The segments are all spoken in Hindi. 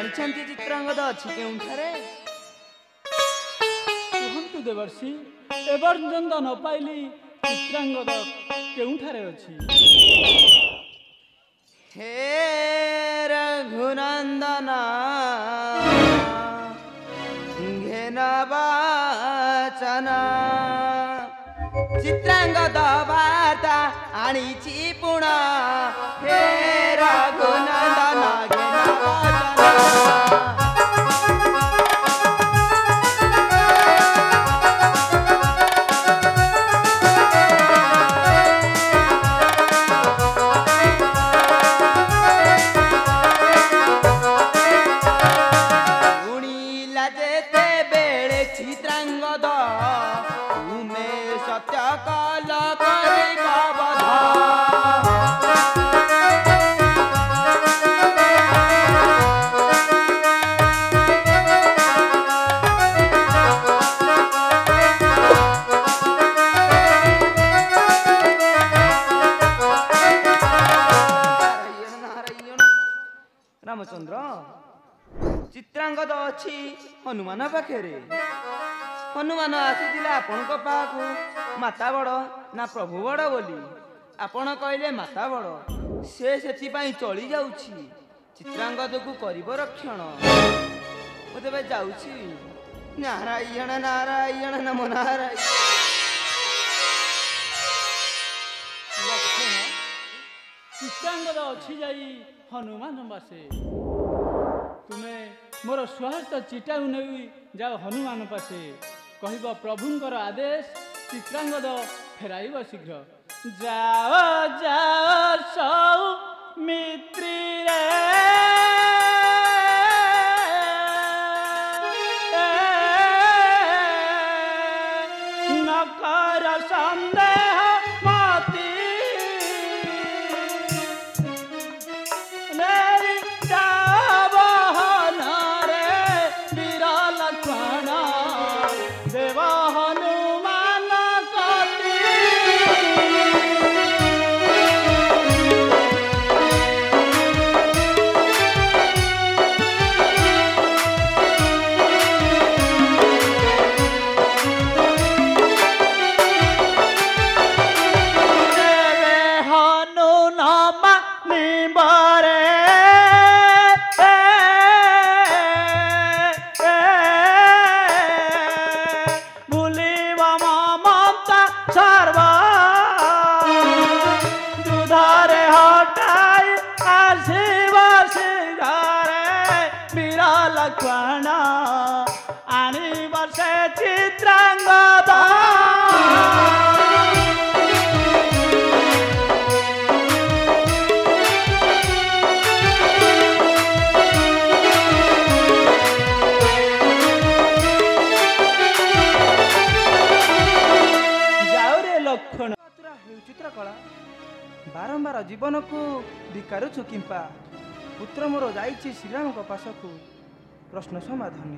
जानछंती चित्रांगद अछि केउठारे कुहंतु देवर्षि एपर्यंत न पाइली चित्रांगद केउठारे अछि हे रघुनंदन घेनवाचन चित्रांगद वार्ता आनीची पुण हे रघुनंदन रामचंद्र चित्रांगद अच्छी हनुमान पाखे हनुमान आसी आपण पाखु माता बड़ ना प्रभु बड़ बोली आपण कहले माता बड़ से चली जाउछि चित्रांगद को करिब रक्षण मते भाई जाउछि नारायण नारायण नमो नारायण चित्रांगद अच्छी जाई हनुमान बासे तुम्हें मोर स्वार्थ चिटा नहीं जाओ हनुमान पासे कहब प्रभुंकर आदेश चित्रांगद फेराइब शीघ्र जाओ जाओ सौमित्री रे नकर संदेह मती चित्रकला बारंबार जीवन को धिकारुछु किंपा पुत्र मोर जाइछि श्रीराम पाशकु प्रश्न समाधान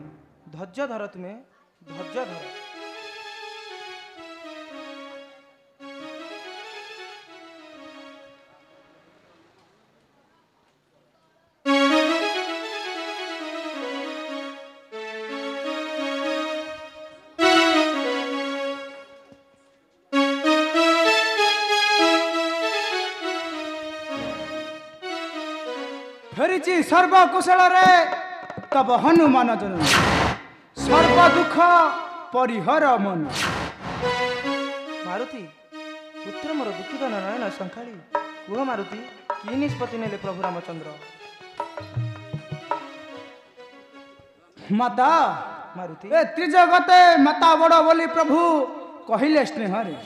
धैर्य धर तुम्हें धैर्य धर फेरी सर्वकुशल रे तब हनुमान जन सर्व दुख परिहर मन मारुति पुत्र मोर दुखित नयन संखाड़ी कुह मारुति कि निष्पत्ति नेले प्रभु रामचंद्र माता मारुति ए त्रिजगते माता बड़ बोली प्रभु कहिले स्नेह रे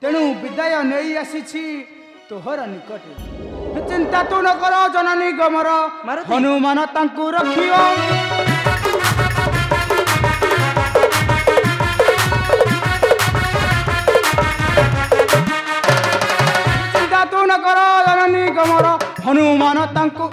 तेणु विदाय नहीं आसी तोहर निकटे चिंता तू न कर जननी गमर हनुमान तांकु रखियो चिंता तू न कर जननी गमर हनुमान तांकु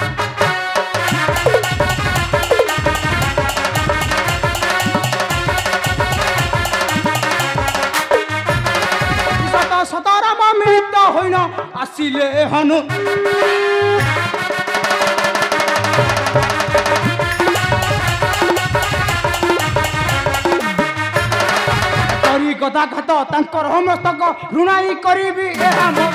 सताराम मिलित होइना आसिले हनु गदाघात तांकर मस्तक ऋणाई करिबी एहा मो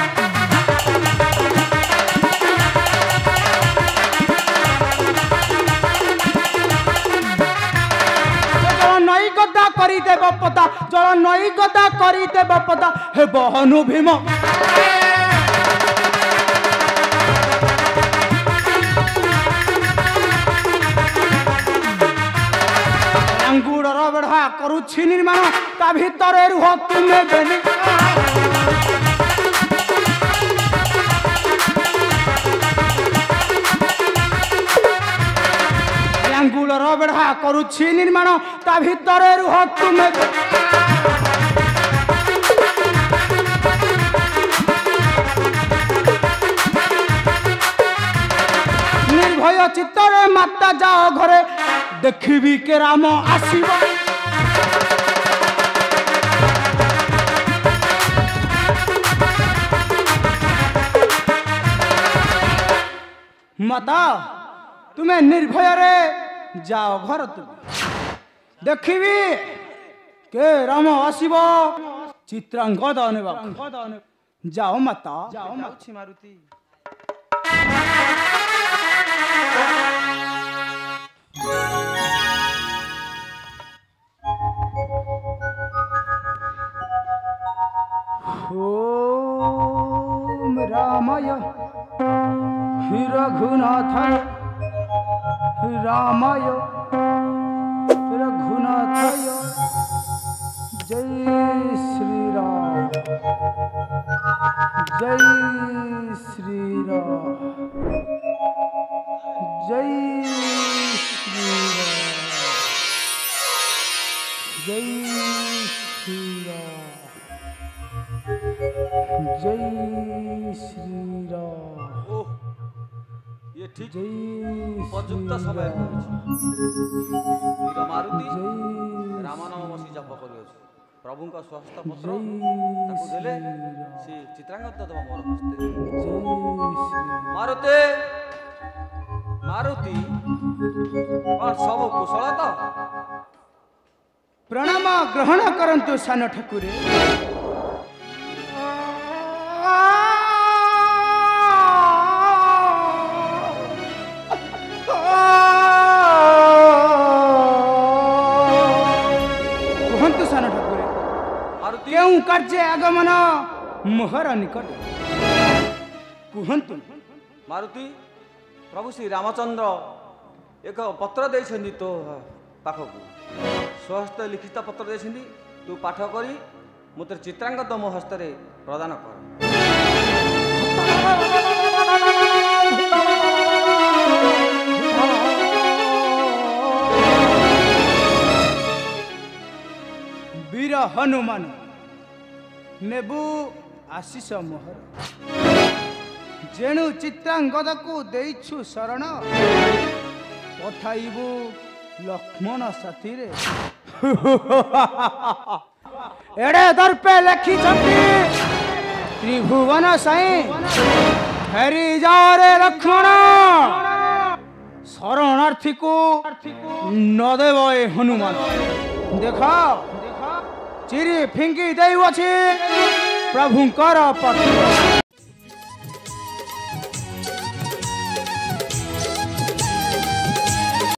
नई गदा करी देव पता जल नई गदा करी देव पता हे बहनु भीम अंगुड़र बेढ़ा करुछि निर्माण ता भितर रुह तुमे बेनी अंगुड़र बेढ़ा करुछि निर्माण ता भितर रुह तुमे निर्भय चित्तरे माता जाओ घरे देखिबी के राम आसीबा माता तुम्हें निर्भय रे जाओ घर तुम देखिबी के राम आसीबा चित्रांगद अनेबा जाओ माता जाओ माछी मारुति ओम रामाय रघुनाथाय रामाय रघुनाथाय जय श्री राम जय श्री राम जय श्री राम जय श्री राम जय श्री राम। ओह ये ठीक उपयुक्त समय वीर मारुति राम नाम बसी जप कर प्रभु का स्वास्थ्य पत्र ताकू देले से चित्रांगद दबा मोर हस्ते मारुति मारुति और सब कुशल तो प्रणाम ग्रहण करंतु सान ठाकुरे क्यों कार्य आगमन मोहर निकट कहतु मारुति प्रभु श्री रामचंद्र एक पत्र देछन्ती तो पाखकू स्वहस्त लिखित पत्र देछन्ती तू पाठ करी मुझे चित्रांगद मो हस्तरे प्रदान कर वीर हनुमान नेबु आशीष मोहर जेणु चित्रांगद को देइछु शरण पठाइबु लक्ष्मण साथी रे एड़े दर्पे लिखी त्रिभुवन साई फेरी जाओ रे लक्ष्मण शरणार्थी को न देव ए हनुमान देखा चिरी फिंगी देउछि प्रभुंकर पत्र